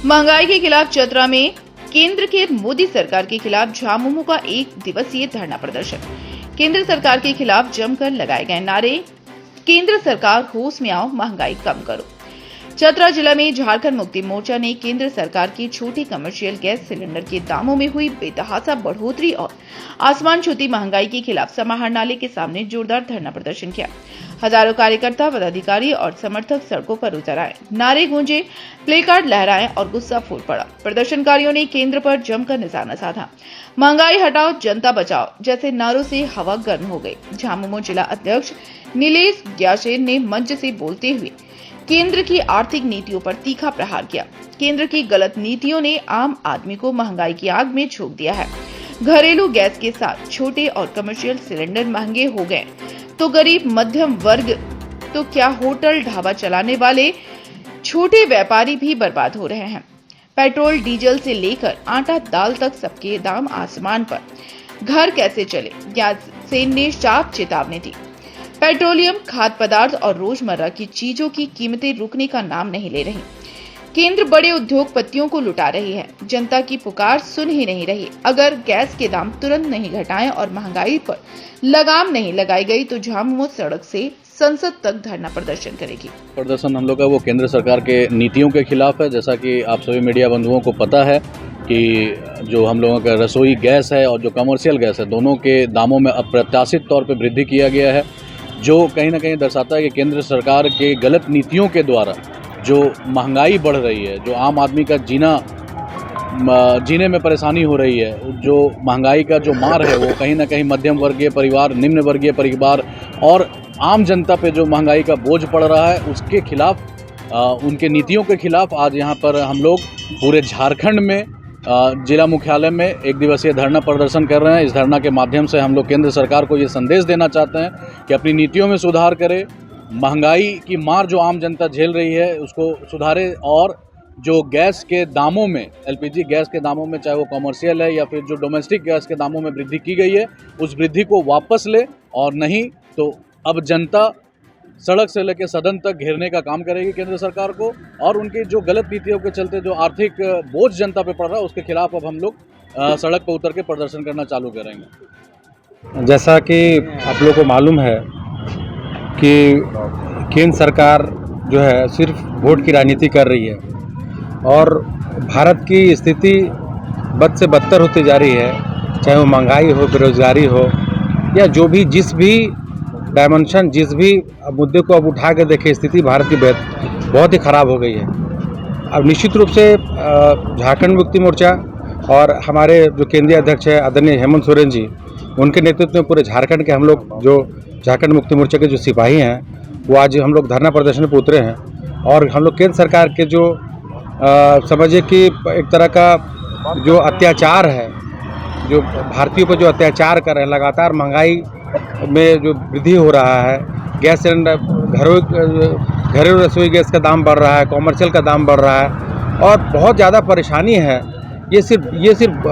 महंगाई के खिलाफ चतरा में केंद्र के मोदी सरकार के खिलाफ झामुमो का 1 दिवसीय धरना प्रदर्शन। केंद्र सरकार के खिलाफ जमकर लगाए गए नारे, केंद्र सरकार होश में आओ, महंगाई कम करो। चतरा जिला में झारखंड मुक्ति मोर्चा ने केंद्र सरकार की छोटी कमर्शियल गैस सिलेंडर के दामों में हुई बेतहाशा बढ़ोतरी और आसमान छूती महंगाई के खिलाफ समाहर नाले के सामने जोरदार धरना प्रदर्शन किया। हजारों कार्यकर्ता, पदाधिकारी और समर्थक सड़कों पर उतर आए, नारे गूंजे, प्ले कार्ड लहराए और गुस्सा फूट पड़ा। प्रदर्शनकारियों ने केंद्र पर जमकर निशाना साधा। महंगाई हटाओ, जनता बचाओ जैसे नारों से हवा गर्म हो गई। झामुमो जिला अध्यक्ष नीलेश ग्यासेन ने मंच से बोलते हुए केंद्र की आर्थिक नीतियों पर तीखा प्रहार किया। केंद्र की गलत नीतियों ने आम आदमी को महंगाई की आग में झोंक दिया है। घरेलू गैस के साथ छोटे और कमर्शियल सिलेंडर महंगे हो गए तो गरीब मध्यम वर्ग तो क्या होटल ढाबा चलाने वाले छोटे व्यापारी भी बर्बाद हो रहे हैं। पेट्रोल डीजल से लेकर आटा दाल तक सबके दाम आसमान पर। घर कैसे चले, ग्यासेन ने साफ चेतावनी दी। पेट्रोलियम, खाद्य पदार्थ और रोजमर्रा की चीजों की कीमतें रुकने का नाम नहीं ले रही। केंद्र बड़े उद्योगपतियों को लुटा रही है, जनता की पुकार सुन ही नहीं रही। अगर गैस के दाम तुरंत नहीं घटाएं और महंगाई पर लगाम नहीं लगाई गई तो झामुमो सड़क से संसद तक धरना प्रदर्शन करेगी। प्रदर्शन हम लोग का वो केंद्र सरकार के नीतियों के खिलाफ है। जैसा कि आप सभी मीडिया बंधुओं को पता है कि जो हम लोगों का रसोई गैस है और जो कमर्शियल गैस है, दोनों के दामों में अप्रत्याशित तौर पर वृद्धि किया गया है, जो कहीं ना कहीं दर्शाता है कि केंद्र सरकार के गलत नीतियों के द्वारा जो महंगाई बढ़ रही है, जो आम आदमी का जीने में परेशानी हो रही है, जो महंगाई का जो मार है वो कहीं ना कहीं मध्यम वर्गीय परिवार, निम्न वर्गीय परिवार और आम जनता पे जो महंगाई का बोझ पड़ रहा है, उसके खिलाफ, उनके नीतियों के खिलाफ आज यहाँ पर हम लोग पूरे झारखंड में जिला मुख्यालय में 1 दिवसीय धरना प्रदर्शन कर रहे हैं। इस धरना के माध्यम से हम लोग केंद्र सरकार को ये संदेश देना चाहते हैं कि अपनी नीतियों में सुधार करे, महंगाई की मार जो आम जनता झेल रही है उसको सुधारे और जो गैस के दामों में, एलपीजी गैस के दामों में, चाहे वो कमर्शियल है या फिर जो डोमेस्टिक गैस के दामों में वृद्धि की गई है, उस वृद्धि को वापस ले और नहीं तो अब जनता सड़क से लेकर सदन तक घेरने का काम करेगी केंद्र सरकार को। और उनकी जो गलत नीतियों के चलते जो आर्थिक बोझ जनता पे पड़ रहा है उसके खिलाफ अब हम लोग सड़क पर उतर के प्रदर्शन करना चालू करेंगे। जैसा कि आप लोगों को मालूम है कि केंद्र सरकार जो है सिर्फ वोट की राजनीति कर रही है और भारत की स्थिति बद से बदतर होती जा रही है, चाहे वो महंगाई हो, बेरोजगारी हो या जो भी जिस भी डायमेंशन, जिस भी मुद्दे को अब उठा के देखें, स्थिति भारत की बहुत ही ख़राब हो गई है। अब निश्चित रूप से झारखंड मुक्ति मोर्चा और हमारे जो केंद्रीय अध्यक्ष है आदरणीय हेमंत सोरेन जी, उनके नेतृत्व में पूरे झारखंड के हम लोग जो झारखंड मुक्ति मोर्चा के जो सिपाही हैं वो आज हम लोग धरना प्रदर्शन पर उतरे हैं। और हम लोग केंद्र सरकार के जो समझिए कि एक तरह का जो अत्याचार है, जो भारतीयों पर जो अत्याचार कर रहे हैं, लगातार महंगाई में जो वृद्धि हो रहा है, गैस सिलेंडर, घरेलू रसोई गैस का दाम बढ़ रहा है, कॉमर्शियल का दाम बढ़ रहा है और बहुत ज़्यादा परेशानी है। ये सिर्फ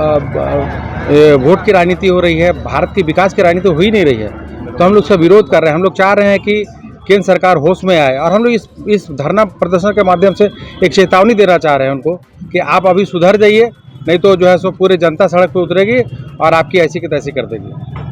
वोट की राजनीति हो रही है, भारत की विकास की राजनीति हो ही नहीं रही है। तो हम लोग इसका विरोध कर रहे हैं। हम लोग चाह रहे हैं कि केंद्र सरकार होश में आए और हम लोग इस धरना प्रदर्शन के माध्यम से एक चेतावनी देना चाह रहे हैं उनको कि आप अभी सुधर जाइए, नहीं तो जो है सो पूरी जनता सड़क पर उतरेगी और आपकी ऐसी की तैसी कर देगी।